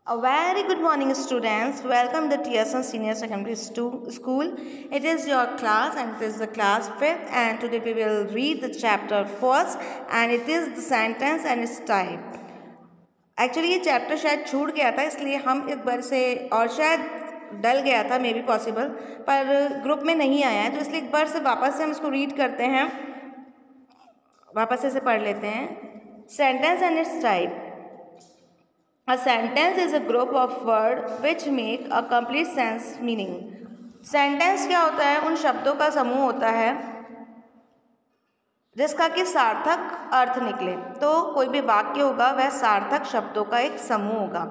A very good morning, students. Welcome to TSN Senior Secondary School. It is your class and it is the class 5th, and today we will read the chapter first and it is the sentence and its type. Actually ये chapter शायद छूट गया था, इसलिए हम एक बार से, और शायद डल गया था, मे बी पॉसिबल, पर ग्रुप में नहीं आया है, तो इसलिए एक बार से वापस से हम इसको रीड करते हैं, वापस से इसे पढ़ लेते हैं. Sentence and it's type. A sentence is a group of words which make a complete sense meaning. Sentence क्या होता है? उन शब्दों का समूह होता है जिसका कि सार्थक अर्थ निकले. तो कोई भी वाक्य होगा वह सार्थक शब्दों का एक समूह होगा.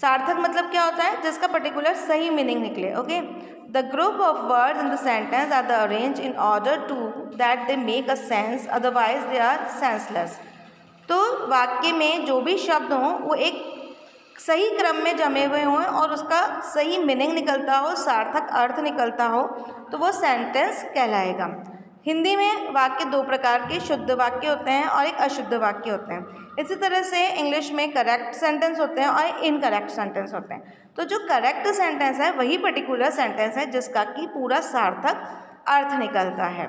सार्थक मतलब क्या होता है? जिसका पर्टिकुलर सही मीनिंग निकले. Okay, the group of words in the sentence are the arrange in order to that they make a sense, otherwise they are senseless. तो वाक्य में जो भी शब्द हों वो एक सही क्रम में जमे हुए हों और उसका सही मीनिंग निकलता हो, सार्थक अर्थ निकलता हो, तो वो सेंटेंस कहलाएगा. हिंदी में वाक्य दो प्रकार के शुद्ध वाक्य होते हैं और एक अशुद्ध वाक्य होते हैं. इसी तरह से इंग्लिश में करेक्ट सेंटेंस होते हैं और इनकरेक्ट सेंटेंस होते हैं. तो जो करेक्ट सेंटेंस है वही पर्टिकुलर सेंटेंस है जिसका कि पूरा सार्थक अर्थ निकलता है,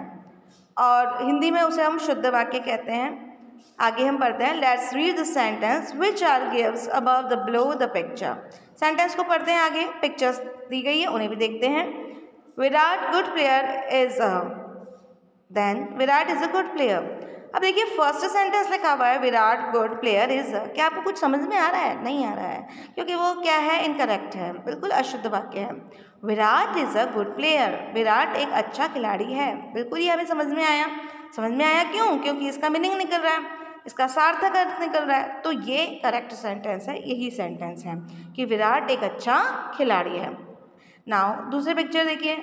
और हिंदी में उसे हम शुद्ध वाक्य कहते हैं. आगे हम पढ़ते हैं. Let's read the sentence which are gives above the below the picture. Sentence को पढ़ते हैं. आगे पिक्चर्स दी गई है, उन्हें भी देखते हैं. Virat good player is then Virat is a good player. अब देखिए फर्स्ट सेंटेंस लिखा हुआ है विराट गुड प्लेयर इज. क्या आपको कुछ समझ में आ रहा है? नहीं आ रहा है, क्योंकि वो क्या है? इनकरेक्ट है, बिल्कुल अशुद्ध वाक्य है. Virat is a good player. Virat एक अच्छा खिलाड़ी है. बिल्कुल ही हमें समझ में आया. समझ में आया क्यों? क्योंकि इसका मीनिंग निकल रहा है, इसका सार्थक अर्थ निकल रहा है. तो ये करेक्ट सेंटेंस है, यही सेंटेंस है कि विराट एक अच्छा खिलाड़ी है. नाउ दूसरे पिक्चर देखिए.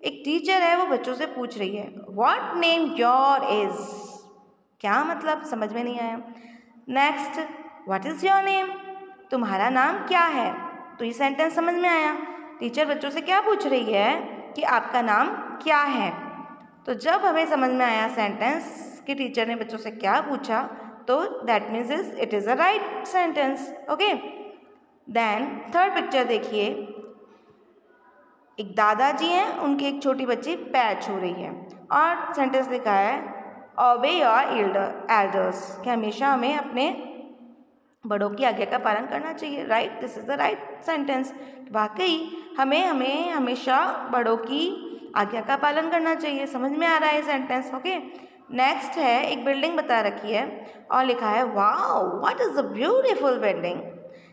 एक टीचर है, वो बच्चों से पूछ रही है व्हाट नेम योर इज. क्या मतलब? समझ में नहीं आया. Next, what is your name. तुम्हारा नाम क्या है. तो ये सेंटेंस समझ में आया. टीचर बच्चों से क्या पूछ रही है कि आपका नाम क्या है. तो जब हमें समझ में आया सेंटेंस कि टीचर ने बच्चों से क्या पूछा, तो that means it is a right sentence. Okay, then third picture देखिए. एक दादाजी हैं, उनकी एक छोटी बच्ची पैर छू रही है और सेंटेंस लिखा है ओबे योर एल्डर्स, कि हमेशा हमें अपने बड़ों की आज्ञा का पालन करना चाहिए. Right, this is the right sentence. वाकई हमें हमेशा बड़ों की आज्ञा का पालन करना चाहिए. समझ में आ रहा है सेंटेंस. ओके, नेक्स्ट है एक बिल्डिंग बता रखी है और लिखा है wow what is a beautiful building.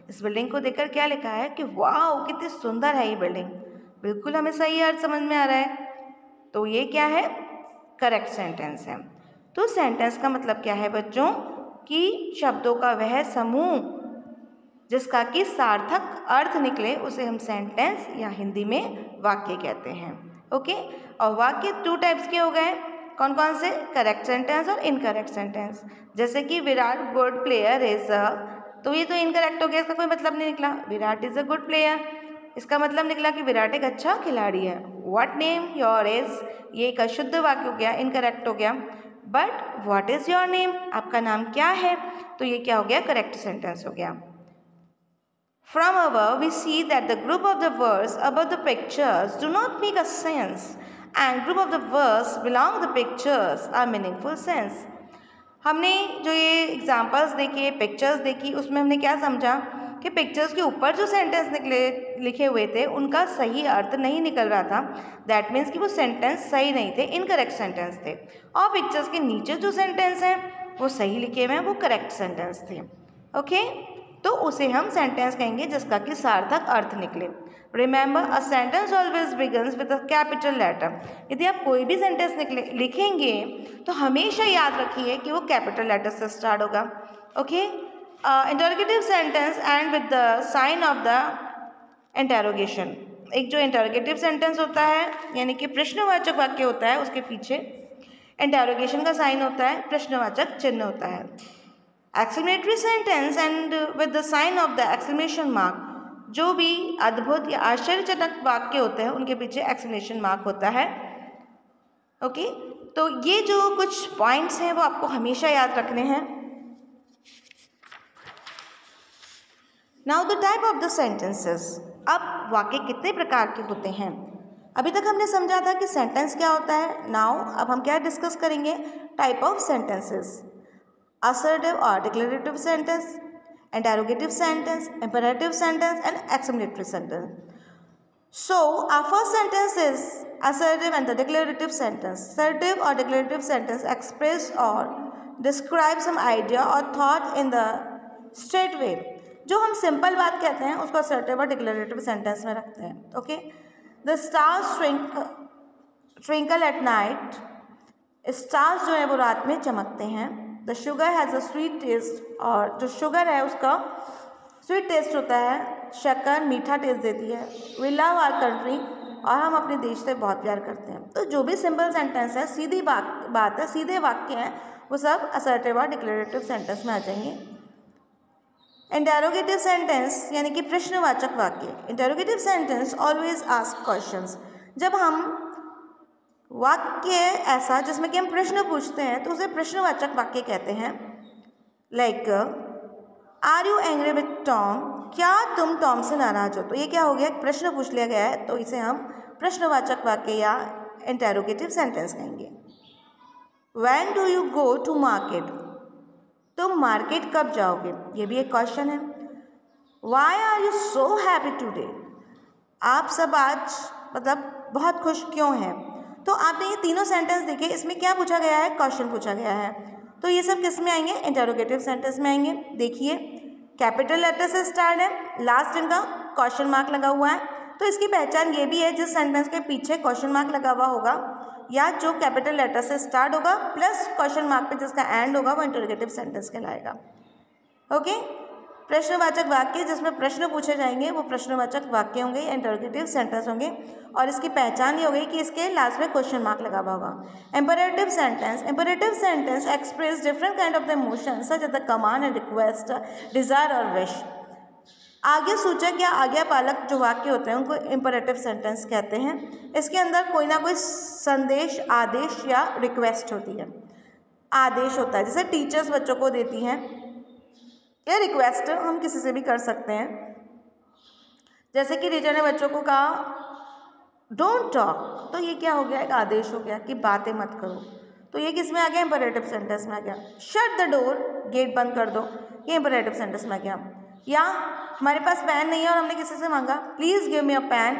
इस बिल्डिंग को देखकर क्या लिखा है कि वाओ कितनी सुंदर है ये बिल्डिंग. बिल्कुल हमें सही अर्थ समझ में आ रहा है. तो ये क्या है? करेक्ट सेंटेंस है. तो सेंटेंस का मतलब क्या है बच्चों? कि शब्दों का वह समूह जिसका कि सार्थक अर्थ निकले उसे हम सेंटेंस या हिंदी में वाक्य कहते हैं. ओके, और वाक्य टू टाइप्स के हो गए. कौन कौन से? करेक्ट सेंटेंस और इनकरेक्ट सेंटेंस. जैसे कि Virat good player is a, तो ये तो इनकरेक्ट हो गया, इसका कोई मतलब नहीं निकला. Virat is a good player, इसका मतलब निकला कि विराट एक अच्छा खिलाड़ी है. व्हाट नेम योर इज, ये एक अशुद्ध वाक्य हो गया, इनकरेक्ट हो गया. But what is your name, आपका नाम क्या है, तो ये क्या हो गया? करेक्ट सेंटेंस हो गया. From above, we see that the group of the words above the pictures do not make a sense, and group of the words below the pictures are meaningful sense. हमने जो ये examples देखी, pictures देखी, उसमें हमने क्या समझा कि पिक्चर्स के ऊपर जो सेंटेंस लिखे हुए थे उनका सही अर्थ नहीं निकल रहा था. दैट मीन्स कि वो सेंटेंस सही नहीं थे, इनकरेक्ट सेंटेंस थे. और पिक्चर्स के नीचे जो सेंटेंस हैं वो सही लिखे हुए हैं, वो करेक्ट सेंटेंस थे. ओके, तो उसे हम सेंटेंस कहेंगे जिसका कि सार्थक अर्थ निकले. Remember, a sentence always begins with a capital letter. यदि आप कोई भी सेंटेंस लिखेंगे तो हमेशा याद रखिए कि वो कैपिटल लेटर से स्टार्ट होगा. Okay, interrogative sentence end with the sign of the interrogation. एक जो इंटरोगेटिव सेंटेंस होता है यानी कि प्रश्नवाचक वाक्य होता है, उसके पीछे इंटेरोगेशन का साइन होता है, प्रश्नवाचक चिन्ह होता है. Exclamatory sentence end with the sign of the exclamation mark. जो भी अद्भुत या आश्चर्यजनक वाक्य होते हैं उनके पीछे एक्सक्लेमेशन मार्क होता है. ओके, तो ये जो कुछ पॉइंट्स हैं वो आपको हमेशा याद रखने हैं. Now the type of the sentences. अब वाक्य कितने प्रकार के होते हैं? अभी तक हमने समझा था कि सेंटेंस क्या होता है। नाउ अब हम क्या डिस्कस करेंगे? Type of sentences. असर्टिव और declarative sentence, interrogative sentence, imperative sentence and exclamatory sentence. So our first sentence is assertive and the declarative sentence. Assertive or declarative sentence express or describe some idea or thought in the straight way. जो हम simple बात कहते हैं उसको assertive और declarative sentence में रखते हैं. Okay? The stars twinkle at night. Stars जो है वो रात में चमकते हैं. The sugar has a sweet taste, और जो शुगर है उसका स्वीट टेस्ट होता है. शक्कर मीठा टेस्ट देती है. वी लव आवर कंट्री, और हम अपने देश से बहुत प्यार करते हैं. तो जो भी सिंपल सेंटेंस है, सीधी बात है, सीधे वाक्य हैं, वो सब असर्टिव और डिक्लेरेटिव सेंटेंस में आ जाएंगे. इंटेरोगेटिव सेंटेंस यानी कि प्रश्नवाचक वाक्य. Interrogative sentence always ask questions. जब हम वाक्य ऐसा जिसमें कि हम प्रश्न पूछते हैं तो उसे प्रश्नवाचक वाक्य कहते हैं. Like are you angry with Tom, क्या तुम टॉम से नाराज हो? तो ये क्या हो गया? एक प्रश्न पूछ लिया गया है, तो इसे हम प्रश्नवाचक वाक्य या इंटेरोगेटिव सेंटेंस कहेंगे. When do you go to market, तुम मार्केट कब जाओगे? ये भी एक क्वेश्चन है. Why are you so happy today, आप सब आज मतलब बहुत खुश क्यों हैं? तो आपने ये तीनों सेंटेंस देखे, इसमें क्या पूछा गया है? क्वेश्चन पूछा गया है. तो ये सब किस में आएंगे? इंटेरोगेटिव सेंटेंस में आएंगे. देखिए कैपिटल लेटर से स्टार्ट है, लास्ट इनका क्वेश्चन मार्क लगा हुआ है. तो इसकी पहचान ये भी है जिस सेंटेंस के पीछे क्वेश्चन मार्क लगा हुआ होगा या जो कैपिटल लेटर से स्टार्ट होगा प्लस क्वेश्चन मार्क पे जिसका एंड होगा वो इंटेरोगेटिव सेंटेंस कहलाएगा. ओके. प्रश्नवाचक वाक्य जिसमें प्रश्न पूछे जाएंगे वो प्रश्नवाचक वाक्य होंगे, इंटेरोगेटिव सेंटेंस होंगे. और इसकी पहचान ये हो गई कि इसके लास्ट में क्वेश्चन मार्क लगा हुआ होगा. Imperative sentence. Imperative sentence express different kind of the emotions such as the command and request, desire और विश. आगे सूचक या आज्ञापालक जो वाक्य होते हैं उनको इंपेरेटिव सेंटेंस कहते हैं. इसके अंदर कोई ना कोई संदेश, आदेश या रिक्वेस्ट होती है. आदेश होता है जैसे टीचर्स बच्चों को देती हैं, या रिक्वेस्ट हम किसी से भी कर सकते हैं. जैसे कि टीचर ने बच्चों को कहा डोंट टॉक, तो ये क्या हो गया? एक आदेश हो गया कि बातें मत करो. तो ये किस में आ गया? इंपेरेटिव सेंटेंस में आ गया. शट द डोर, गेट बंद कर दो, ये इंपेरेटिव सेंटेंस में आ गया. या हमारे पास पेन नहीं है और हमने किसी से मांगा please give me a pen,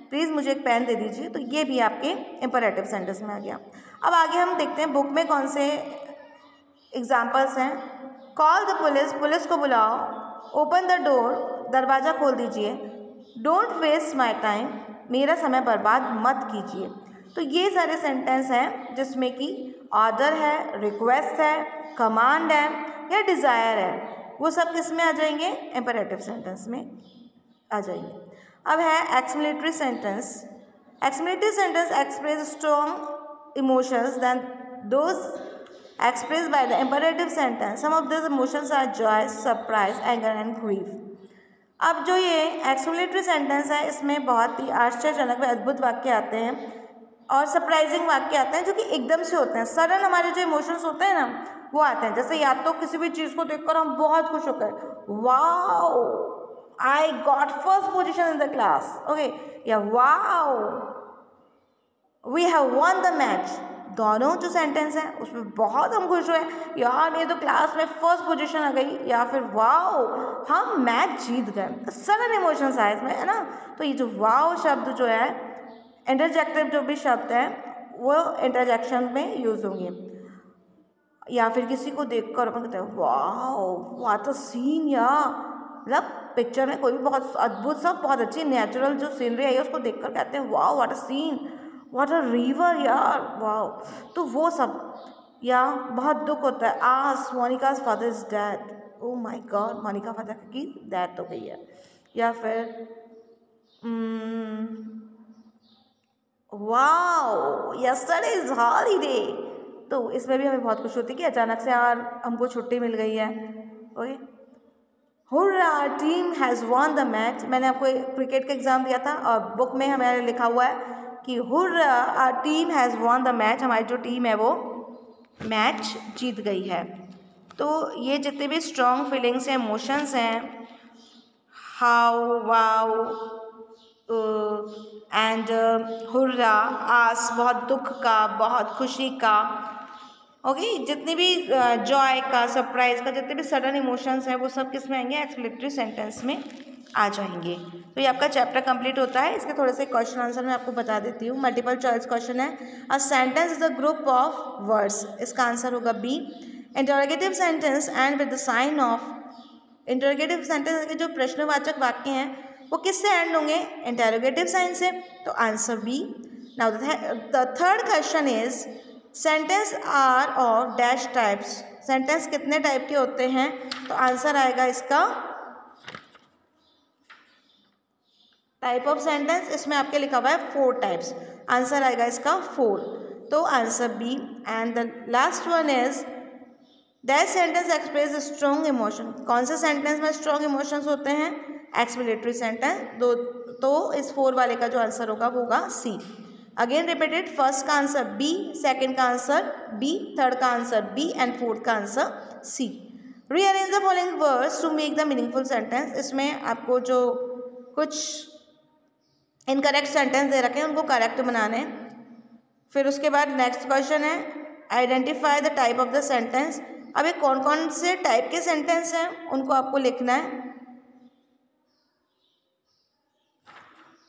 please मुझे एक पेन दे दीजिए, तो ये भी आपके इंपेरेटिव सेंटेंस में आ गया. अब आगे हम देखते हैं बुक में कौन से एग्जाम्पल्स हैं. कॉल द पुलिस, पुलिस को बुलाओ. ओपन द डोर, दरवाज़ा खोल दीजिए. डोंट वेस्ट माई टाइम, मेरा समय बर्बाद मत कीजिए. तो ये सारे सेंटेंस हैं जिसमें कि ऑर्डर है, रिक्वेस्ट है, कमांड है या डिज़ायर है, वो सब किस में आ जाएंगे? इंपेरेटिव सेंटेंस में आ जाएंगे. अब है exclamatory sentence. Exclamatory sentence express strong emotions then those expressed by the imperative sentence. Some of these emotions are joy, surprise, anger and grief. अब जो ये एक्सक्लेमेटरी सेंटेंस है इसमें बहुत ही आश्चर्यजनक व अद्भुत वाक्य आते हैं और सरप्राइजिंग वाक्य आते हैं जो कि एकदम से होते हैं. सडन हमारे जो इमोशंस होते हैं ना वो आते हैं. जैसे या तो किसी भी चीज़ को देखकर हम बहुत खुश हो गए, wow I got first position in the class, okay, या wow we have won the match. दोनों जो सेंटेंस हैं उसमें बहुत हम खुश हुए, यार मेरी तो क्लास में फर्स्ट पोजीशन आ गई, या फिर वाओ हम मैच जीत गए. सडन इमोशंस आए इसमें, है ना. तो ये जो वाओ शब्द जो है, इंटरजेक्टिव जो भी शब्द है वो इंटरजेक्शन में यूज होंगे. या फिर किसी को देखकर अपन कहते हैं वाओ व्हाट अ सीन, या मतलब पिक्चर में कोई भी बहुत अद्भुत सा बहुत अच्छी नेचुरल जो सीनरी आई है उसको देखकर कहते हैं wow what a scene, what a river, यार वाओ. तो वो सब. या बहुत दुख होता है, आज Monica's father is dead, oh my God Monica father की डेथ हो गई है. या फिर वाओ यस्टरडे इज हॉलीडे, तो इसमें भी हमें बहुत खुशी होती है कि अचानक से यार हमको छुट्टी मिल गई है. Okay. Hurrah team has won the match. मैंने आपको क्रिकेट का एग्जाम दिया था और बुक में हमें लिखा हुआ है कि hurrah our team has won the match, हमारी जो टीम है वो मैच जीत गई है. तो ये जितने भी स्ट्रॉन्ग फीलिंग्स हैं, इमोशंस हैं, हाउ, वाओ एंड हुर्रा, आस बहुत दुख का, बहुत खुशी का। ओके, जितनी भी जॉय का, सरप्राइज का, जितने भी सडन इमोशंस हैं वो सब किस में आएंगे, एक्सप्लेटरी सेंटेंस में आ जाएंगे। तो ये आपका चैप्टर कंप्लीट होता है। इसके थोड़े से क्वेश्चन आंसर मैं आपको बता देती हूँ। मल्टीपल चॉइस क्वेश्चन है। A sentence is a group of words, इसका आंसर होगा B. Interrogative sentence end with the sign of, interrogative sentence के जो प्रश्नवाचक वाक्य हैं वो किससे एंड होंगे, इंटरोगेटिव साइन से, तो answer B. Now the third question is sentence are of dash types, sentence कितने टाइप के होते हैं, तो आंसर आएगा इसका टाइप ऑफ सेंटेंस, इसमें आपके लिखा हुआ है 4 टाइप्स, आंसर आएगा इसका 4, तो answer B. And the last one is that sentence express strong emotion, कौन से सेंटेंस में स्ट्रॉन्ग इमोशंस होते हैं, एक्सप्लेटरी सेंटेंस। तो इस 4 वाले का जो आंसर होगा वो होगा सी। अगेन रिपीटेड, फर्स्ट का आंसर बी, सेकंड का आंसर बी, थर्ड का आंसर बी एंड फोर्थ का answer C. Rearrange the following words to make the meaningful sentence, इसमें आपको जो कुछ इनकरेक्ट सेंटेंस दे रखे हैं उनको करेक्ट बनाने हैं। फिर उसके बाद नेक्स्ट क्वेश्चन है identify the type of the sentence. अब ये कौन कौन से टाइप के सेंटेंस हैं उनको आपको लिखना है।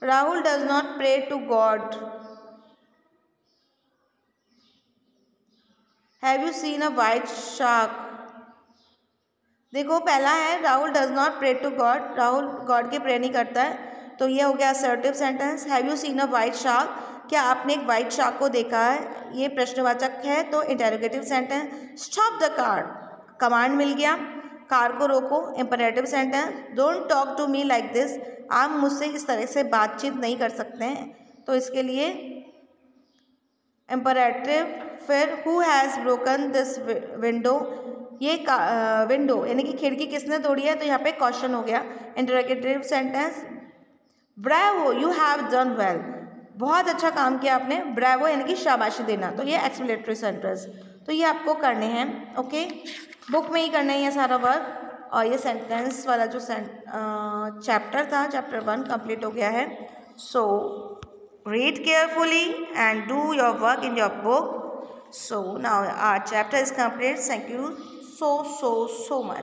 Rahul does not pray to God, have you seen a white shark. देखो पहला है Rahul does not pray to God, Rahul God के प्रे नहीं करता है, तो ये हो गया assertive sentence. Have you seen a white shark, क्या आपने एक वाइट शार्क को देखा है, ये प्रश्नवाचक है, तो interrogative sentence. Stop the car, command मिल गया, कार को रोको, imperative sentence. Don't talk to me like this, आप मुझसे इस तरह से बातचीत नहीं कर सकते हैं, तो इसके लिए इंपरेटिव। फिर who has broken this window, ये विंडो यानी कि खिड़की किसने तोड़ी है, तो यहाँ पे क्वेश्चन हो गया, interrogative sentence. Bravo you have done well, बहुत अच्छा काम किया आपने, ब्रावो यानी कि शाबाशी देना, तो ये एक्सप्लेटरी सेंटेंस। तो ये आपको करने हैं, ओके, बुक में ही करना है ये सारा वर्क। और ये सेंटेंस वाला जो चैप्टर था, चैप्टर 1 कंप्लीट हो गया है। So read carefully and do your work in your book. So now our chapter is complete. Thank you so much.